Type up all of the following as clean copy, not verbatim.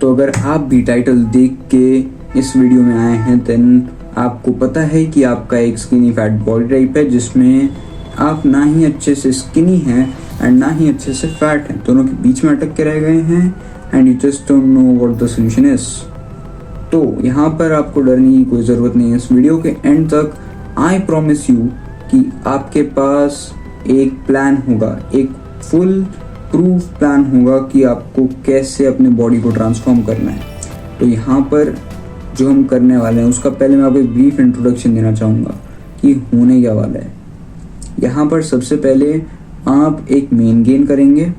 तो अगर आप भी टाइटल देख के इस वीडियो में आए हैं देन आपको पता है कि आपका एक स्किनी फैट बॉडी टाइप है जिसमें आप ना ही अच्छे से स्किनी हैं एंड ना ही अच्छे से फैट हैं, दोनों के बीच में अटक के रह गए हैं and you just don't know what the solution is. तो यहाँ पर आपको डरने की कोई ज़रूरत नहीं है। इस वीडियो के एंड तक आई प्रॉमिस यू कि आपके पास एक प्लान होगा, एक फुल प्रूफ प्लान होगा कि आपको कैसे अपने बॉडी को ट्रांसफॉर्म करना है। तो यहाँ पर जो हम करने वाले हैं उसका पहले मैं आपको एक ब्रीफ इंट्रोडक्शन देना चाहूँगा कि होने क्या वाला है। यहाँ पर सबसे पहले आप एक मेन गेन करेंगे।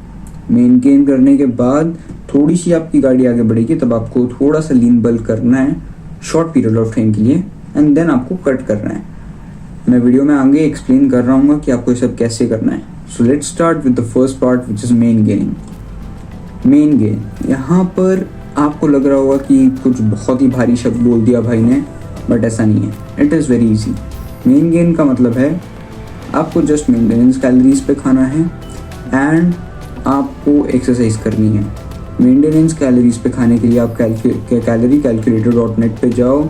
मेन गेन करने के बाद थोड़ी सी आपकी गाड़ी आगे बढ़ेगी, तब आपको थोड़ा सा लीन बल्क करना है शॉर्ट पीरियड ऑफ टाइम के लिए एंड देन आपको कट करना है। मैं वीडियो में आगे एक्सप्लेन कर रहा हूँ कि आपको ये सब कैसे करना है। So let's start with the first part which is main gaining. Main gain, यहाँ पर आपको लग रहा होगा कि कुछ बहुत ही भारी शब्द बोल दिया भाई ने, बट ऐसा नहीं है। It is very easy. Main gain का मतलब है आपको जस्ट मेंटेनेंस कैलोरीज पे खाना है एंड आपको एक्सरसाइज करनी है। मेंटेनेंस कैलोरीज पे खाने के लिए आप कैलोरी कैलकुलेटर.net पे जाओ,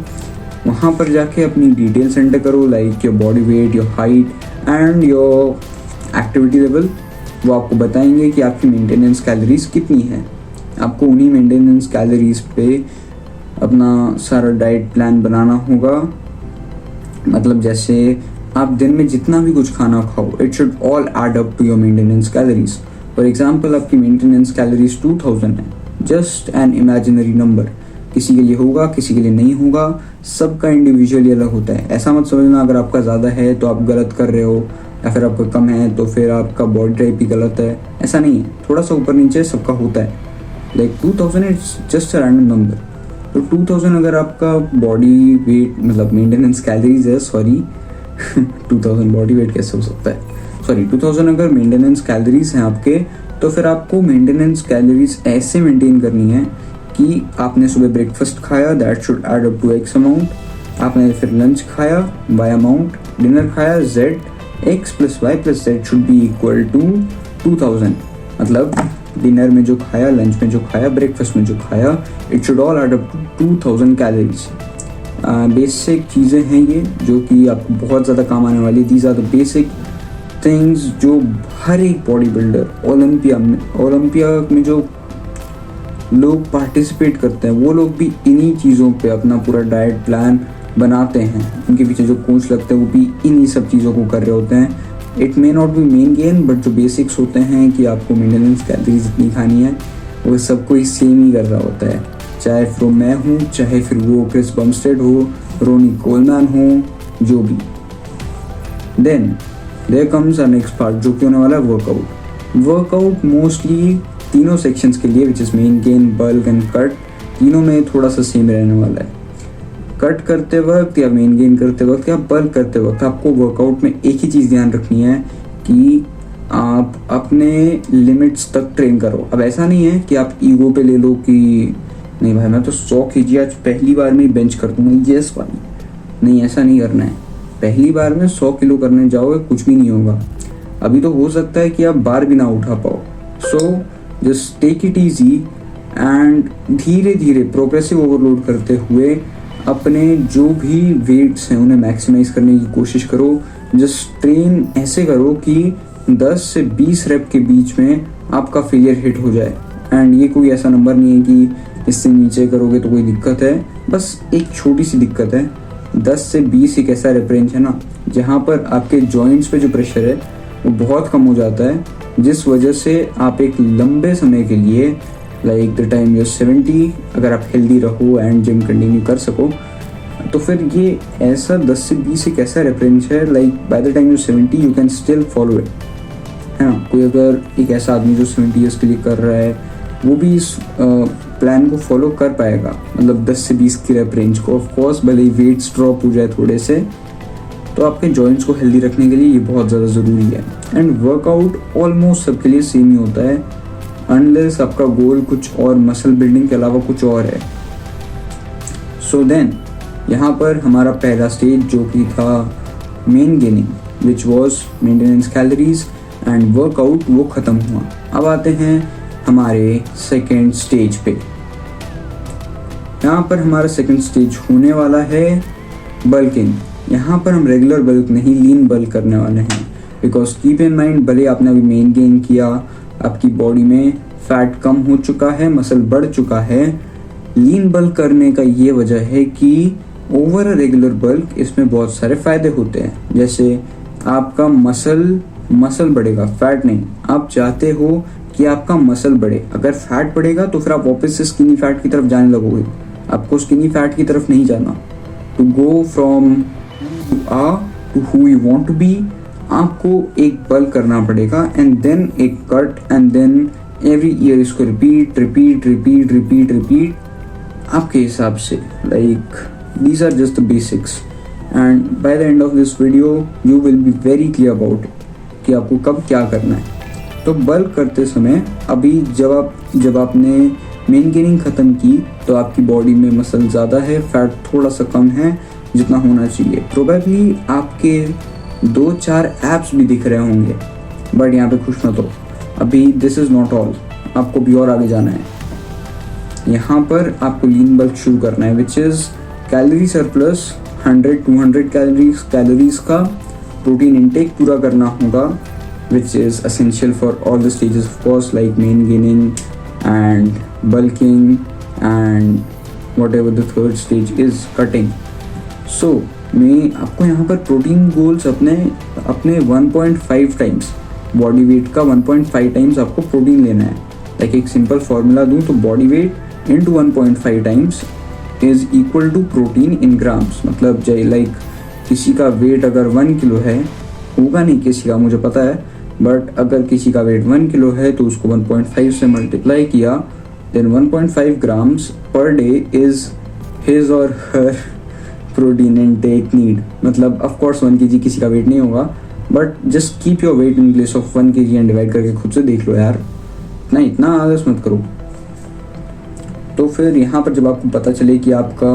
वहाँ पर जाके अपनी डिटेल्स एंटर करो like your body weight, your height and your activity level. वो आपको बताएंगे कि आपकी मेंटेनेंस कैलोरीज कितनी है। आपको उन्हीं मेंटेनेंस कैलोरीज पे अपना सारा डाइट प्लान बनाना होगा। मतलब जैसे आप दिन में जितना भी कुछ खाना खाओ, it should all add up to your maintenance calories. For example आपकी मेंटेनेंस कैलोरीज 2000 है, जस्ट एन इमेजिनरी नंबर। किसी के लिए होगा, किसी के लिए नहीं होगा, सबका इंडिविजुअली अलग होता है। ऐसा मत समझना अगर आपका ज़्यादा है तो आप गलत कर रहे हो या फिर आपका कम है तो फिर आपका बॉडी टाइप ही गलत है, ऐसा नहीं है। थोड़ा सा ऊपर नीचे सबका होता है। Like 2000 it's just a random number. तो 2000 अगर आपका बॉडी वेट मतलब मेंटेनेंस कैलोरीज है, सॉरी 2000 बॉडी वेट कैसे हो सकता है, सॉरी 2000 अगर मेंटेनेंस कैलोरीज हैं आपके, तो फिर आपको मेंटेनेंस कैलोरीज ऐसे मेंटेन करनी है कि आपने सुबह ब्रेकफास्ट खाया, that should add up to x amount. आपने फिर लंच खाया, वाई अमाउंट। डिनर खाया, z x plus y plus z should be equal to 2000। मतलब डिनर में जो खाया, लंच में जो खाया, ब्रेकफास्ट में जो खाया, it should all add up to 2000 calories. Basic चीज़ें हैं ये जो कि आपको बहुत ज़्यादा काम आने वाली। These are the basic things जो हर एक बॉडी बिल्डर ओलंपिया में जो लोग पार्टिसिपेट करते हैं वो लोग भी इन्हीं चीज़ों पे अपना पूरा डाइट प्लान बनाते हैं। उनके पीछे जो कोच लगते हैं वो भी इन्हीं सब चीज़ों को कर रहे होते हैं। It may not be main gain, but जो बेसिक्स होते हैं कि आपको मेंटेनेंस कैलोरीज इतनी खानी है, वो सब कोई सेम ही कर रहा होता है। चाहे फिर मैं हूँ, चाहे फिर वो क्रिस बमस्टेड हो, रोनी कोलमैन हो, जो भी। Then there comes a next part जो कि होने वाला है वर्कआउट। वर्कआउट मोस्टली तीनों सेक्शंस के लिए which is main gain, bulk and cut, तीनों में थोड़ा सा सेम रहने वाला है। कट करते वक्त या मेन गेन करते वक्त या बल्क करते वक्त आपको वर्कआउट में एक ही चीज़ ध्यान रखनी है कि आप अपने लिमिट्स तक ट्रेन करो। अब ऐसा नहीं है कि आप ईगो पे ले लो कि नहीं भाई मैं तो 100 kg आज पहली बार में ही बेंच कर दूंगा, यस वाली। नहीं, ऐसा नहीं करना है। पहली बार में 100 किलो करने जाओगे कुछ भी नहीं होगा। अभी तो हो सकता है कि आप बार भी ना उठा पाओ। So just take it easy and धीरे धीरे प्रोग्रेसिव ओवरलोड करते हुए अपने जो भी वेट्स हैं उन्हें मैक्सिमाइज करने की कोशिश करो। जस्ट ट्रेन ऐसे करो कि 10 से 20 रेप के बीच में आपका फेलियर हिट हो जाए। एंड ये कोई ऐसा नंबर नहीं है कि इससे नीचे करोगे तो कोई दिक्कत है, बस एक छोटी सी दिक्कत है। 10 से 20 एक ऐसा रेप रेंज है ना जहाँ पर आपके जॉइंट्स पे जो प्रेशर है वो बहुत कम हो जाता है, जिस वजह से आप एक लंबे समय के लिए लाइक द टाइम यूर 70 अगर आप हेल्दी रहो एंड जिम कंटिन्यू कर सको तो फिर ये ऐसा 10 से 20 एक ऐसा रेप रेंज है like by the time your 70 you can still follow it, है ना। कोई अगर एक ऐसा आदमी जो 70 ईयर्स के लिए कर रहा है वो भी इस प्लान को फॉलो कर पाएगा, मतलब 10 से 20 की रेप रेंज को। ऑफ कोर्स भले ही वेट्स ड्रॉप हो जाए थोड़े से, तो आपके जॉइंट्स को हेल्दी रखने के लिए ये बहुत ज़्यादा ज़रूरी है। एंड वर्कआउट ऑलमोस्ट सबके लिए सेम ही होता है अनलेस आपका गोल कुछ और मसल बिल्डिंग के अलावा कुछ और है। सो देन यहाँ पर हमारा पहला स्टेज जो कि था main gaining which was maintenance calories and workout, वो ख़त्म हुआ। अब आते हैं हमारे सेकेंड स्टेज पे। यहाँ पर हमारा सेकंड स्टेज होने वाला है बल्किंग। यहाँ पर हम रेगुलर बल्क नहीं, लीन बल्क करने वाले हैं। बिकॉज कीप इन माइंड, भले आपने अभी मेन गेन किया, आपकी बॉडी में फैट कम हो चुका है, मसल बढ़ चुका है, लीन बल्क करने का ये वजह है कि ओवर अ रेगुलर बल्क इसमें बहुत सारे फायदे होते हैं। जैसे आपका मसल बढ़ेगा, फैट नहीं। आप चाहते हो कि आपका मसल बढ़े, अगर फैट बढ़ेगा तो फिर आप वापस से स्किनी फैट की तरफ जाने लगोगे। आपको स्किनी फैट की तरफ नहीं जाना। To go from to who you want to be, आपको एक बल्क करना पड़ेगा एंड देन एक cut and then every year इसको repeat repeat repeat repeat repeat आपके हिसाब से। Like these are just the basics and by the end of this video you will be very clear about it कि आपको कब क्या करना है। तो बल्क करते समय अभी जब आपने मेन गेनिंग ख़त्म की तो आपकी बॉडी में मसल ज़्यादा है, फैट थोड़ा सा कम है जितना होना चाहिए। प्रोबेबली आपके 2-4 एब्स भी दिख रहे होंगे, बट यहाँ पे खुश मत हो, अभी दिस इज़ नॉट ऑल, आपको भी और आगे जाना है। यहाँ पर आपको लीन बल्क शुरू करना है which is calorie surplus 100-200 calories का प्रोटीन इनटेक पूरा करना होगा, which is essential for all the stages of course like main gaining and bulking and whatever the third stage is cutting. So मैं आपको यहाँ पर प्रोटीन गोल्स अपने 1.5 times body weight का 1.5 टाइम्स आपको प्रोटीन लेना है। लाइक एक सिंपल फार्मूला दूँ तो body weight into 1.5 times is equal to protein in grams. मतलब लाइक किसी का वेट अगर 1 किलो है, होगा नहीं किसी का मुझे पता है, बट अगर किसी का वेट 1 किलो है तो उसको 1.5 से मल्टीप्लाई किया, then 1.5 grams per day is his और हर प्रोटीन इनटेक नीड। मतलब ऑफ कोर्स 1 kg किसी का वेट नहीं होगा, but just keep your weight in place of 1 kg and divide करके खुद से देख लो यार, इतना आलस मत करो। तो फिर यहाँ पर जब आपको पता चले कि आपका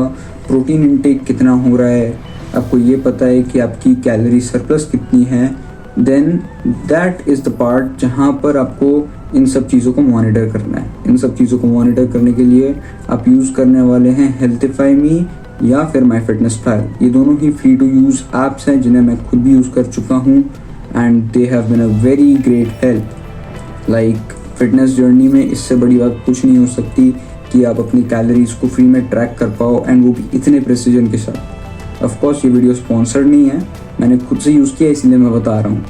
प्रोटीन इनटेक कितना हो रहा है, आपको ये पता है कि आपकी कैलोरी सरप्लस कितनी है, then that is the part जहाँ पर आपको इन सब चीज़ों को मॉनिटर करना है। इन सब चीज़ों को मॉनिटर करने के लिए आप यूज़ करने वाले हैं हेल्थिफाई मी या फिर माई फिटनेस पैल। ये दोनों ही फ्री टू यूज़ ऐप्स हैं जिन्हें मैं खुद भी यूज़ कर चुका हूँ and they have been a very great help. Like fitness journey में इससे बड़ी बात कुछ नहीं हो सकती कि आप अपनी कैलोरीज को फ्री में ट्रैक कर पाओ एंड वो भी इतने प्रेसिजन के साथ। ऑफ कोर्स ये वीडियो स्पॉन्सर्ड नहीं है, मैंने खुद से यूज़ किया इसीलिए मैं बता रहा हूँ।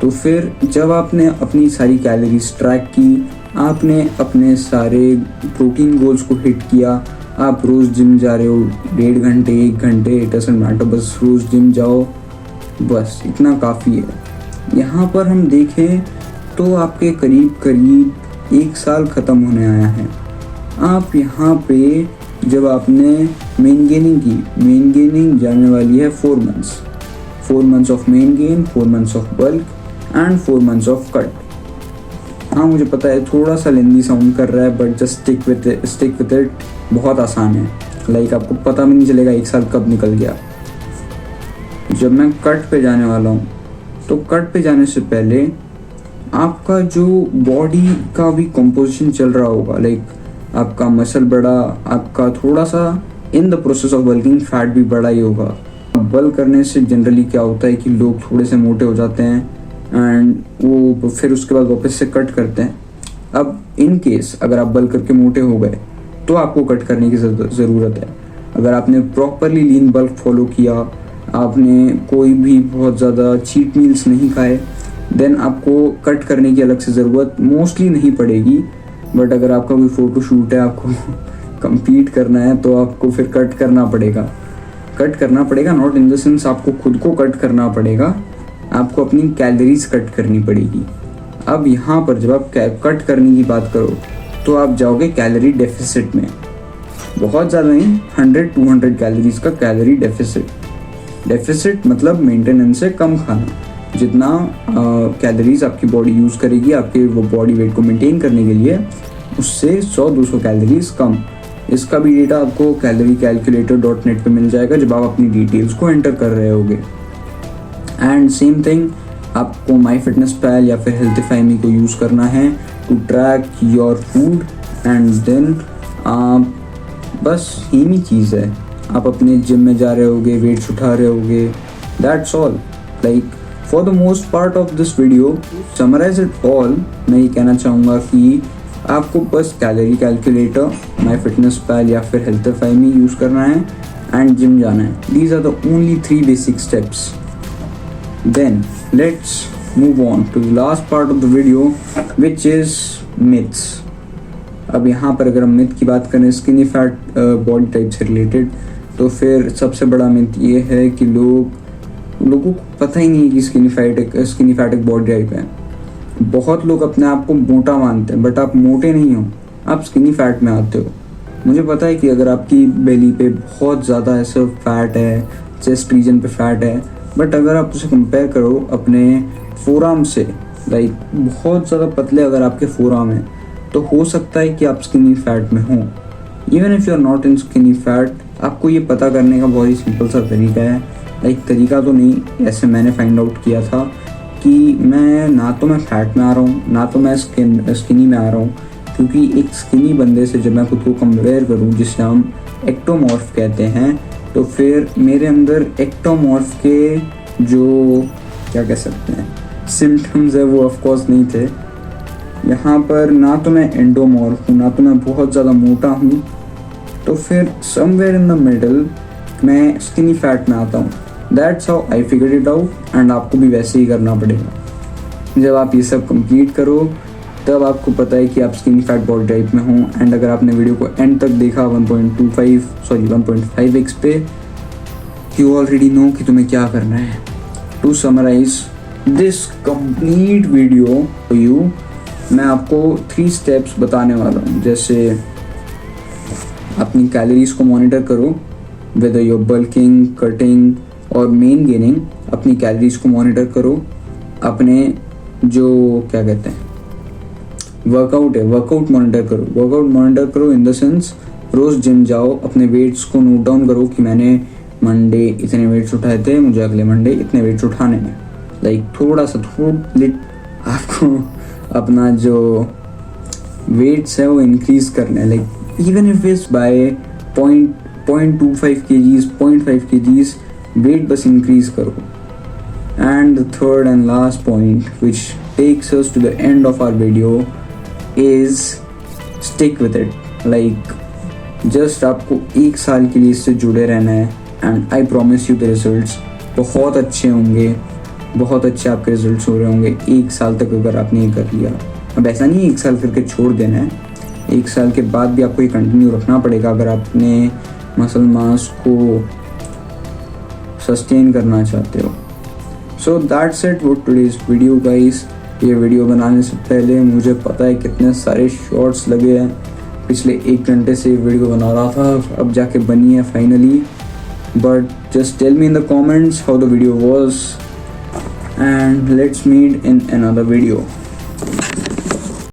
तो फिर जब आपने अपनी सारी कैलोरीज ट्रैक की, आपने अपने सारे प्रोटीन गोल्स को हिट किया, आप रोज़ जिम जा रहे हो 1.5 घंटे 1 घंटे, इट डजंट मैटर, बस रोज़ जिम जाओ, बस इतना काफ़ी है। यहाँ पर हम देखें तो आपके करीब 1 साल ख़त्म होने आया है। आप यहाँ पे जब आपने मेन गेनिंग जाने वाली है 4 months, 4 months of main gain, 4 months of bulk and 4 months of cut. हाँ मुझे पता है थोड़ा सा लेंदी साउंड कर रहा है, but just stick with it, बहुत आसान है। लाइक आपको पता भी नहीं चलेगा 1 साल कब निकल गया। जब मैं कट पे जाने वाला हूँ तो कट पे जाने से पहले आपका जो बॉडी का भी कंपोजिशन चल रहा होगा, लाइक आपका मसल बढ़ा, आपका थोड़ा सा in the process of bulking fat भी बढ़ा ही होगा। बल्क करने से जनरली क्या होता है कि लोग थोड़े से मोटे हो जाते हैं एंड वो फिर उसके बाद वापस से कट करते हैं। अब इन केस अगर आप बल्क करके मोटे हो गए तो आपको कट करने की ज़रूरत है। अगर आपने प्रॉपरली लीन बल्क फॉलो किया, आपने कोई भी बहुत ज़्यादा चीट मील्स नहीं खाए, देन आपको कट करने की अलग से ज़रूरत मोस्टली नहीं पड़ेगी। बट अगर आपका कोई फ़ोटो शूट है, आपको compete करना है, तो आपको फिर कट करना पड़ेगा नॉट इन द सेंस आपको खुद को कट करना पड़ेगा, आपको अपनी कैलोरीज कट करनी पड़ेगी। अब यहाँ पर जब आप कट करने की बात करो तो आप जाओगे कैलोरी डेफिसिट में, बहुत ज़्यादा नहीं, 100-200 कैलोरीज का कैलोरी डेफिसिट मतलब मेंटेनेंस से कम खाना। जितना कैलोरीज आपकी बॉडी यूज़ करेगी आपके वो बॉडी वेट को मेंटेन करने के लिए, उससे 100-200 कैलोरीज कम। इसका भी डेटा आपको calorie-calculator.net पे मिल जाएगा जब आप अपनी डिटेल्स को एंटर कर रहे होगे। एंड सेम थिंग आपको MyFitnessPal या फिर हेल्थिफाई मी को यूज़ करना है to track your food and then आप बस सेम ही चीज़ है। आप अपने जिम में जा रहे होगे, वेट्स उठा रहे होगे, that's all. Like for the most part of this video, summarize it all, मैं ये कहना चाहूँगा कि आपको बस calorie calculator, my fitness pal या फिर हेल्थीफाई में यूज़ करना है एंड जिम जाना है। These are the only 3 basic steps. Then let's move on to the last part of the video which is myths. अब यहाँ पर अगर हम मिथ की बात करें स्किनी फैट बॉडी टाइप से रिलेटेड, तो फिर सबसे बड़ा मिथ ये है कि लोगों को पता ही नहीं है कि स्किनी फैट एक बॉडी टाइप है। बहुत लोग अपने आप को मोटा मानते हैं, बट आप मोटे नहीं हो, आप स्किनी फैट में आते हो। मुझे पता है कि अगर आपकी बेली पे बहुत ज़्यादा ऐसा फैट है, चेस्ट रीजन पे फैट है, बट अगर आप उसे कंपेयर करो अपने फोराम से, लाइक बहुत ज़्यादा पतले अगर आपके फोराम हैं, तो हो सकता है कि आप स्किनी फैट में हो। Even if you are not in skinny fat, आपको ये पता करने का बहुत ही सिंपल सा तरीका है। लाइक तरीका तो नहीं, ऐसे मैंने फाइंड आउट किया था कि मैं ना तो मैं फैट में आ रहा हूँ, ना तो मैं स्किनी में आ रहा हूँ। क्योंकि एक स्किनी बंदे से जब मैं खुद को कंपेयर करूँ, जिसे हम एक्टोमॉर्फ कहते हैं, तो फिर मेरे अंदर एक्टोमॉर्फ के जो क्या कह सकते हैं सिम्टम्स है वो ऑफकोर्स नहीं थे। यहाँ पर ना तो मैं एंडोमॉर्फ हूँ, ना तो मैं बहुत ज़्यादा मोटा हूँ, तो फिर समवेयर इन द मिडल मैं स्किनी फैट में आता हूँ। That's how I figured it out, and आपको भी वैसे ही करना पड़ेगा। जब आप ये सब कंप्लीट करो तब आपको पता है कि आप स्किनी फैट बॉडी टाइप में हो। एंड अगर आपने वीडियो को एंड तक देखा 1.5x पे, यू ऑलरेडी नो कि तुम्हें क्या करना है। To summarize this complete video for you, मैं आपको 3 स्टेप्स बताने वाला हूँ। जैसे अपनी कैलोरीज को मॉनिटर करो, वेदर योर बल्किंग, कटिंग और मेन गेनिंग। अपनी कैलोरीज को मॉनिटर करो, अपने जो क्या कहते हैं वर्कआउट है, वर्कआउट मॉनिटर करो। वर्कआउट मॉनिटर करो इन द सेंस रोज़ जिम जाओ, अपने वेट्स को नोट डाउन करो कि मैंने मंडे इतने वेट्स उठाए थे, मुझे अगले मंडे इतने वेट्स उठाने हैं। लाइक थोड़ा आपको अपना जो वेट्स है वो इंक्रीज करना है। Like even if is by 0.25 kgs, 0.5 kgs weight बस इंक्रीज करो। And the third and last point which takes us to the end of our video is stick with it. Like just आपको 1 साल के लिए इससे जुड़े रहना है, and I promise you the results बहुत अच्छे होंगे, बहुत अच्छे आपके रिजल्ट्स हो रहे होंगे 1 साल तक अगर आपने ये कर लिया। अब ऐसा नहीं 1 साल करके छोड़ देना है, 1 साल के बाद भी आपको ये कंटिन्यू रखना पड़ेगा अगर आपने मसल मास को सस्टेन करना चाहते हो। So that's it for today's video guys. ये वीडियो बनाने से पहले मुझे पता है कितने सारे शॉर्ट्स लगे हैं, पिछले 1 घंटे से वीडियो बना रहा था, अब जाके बनी है finally. But just tell me in the comments how the video was, and let's meet in another video.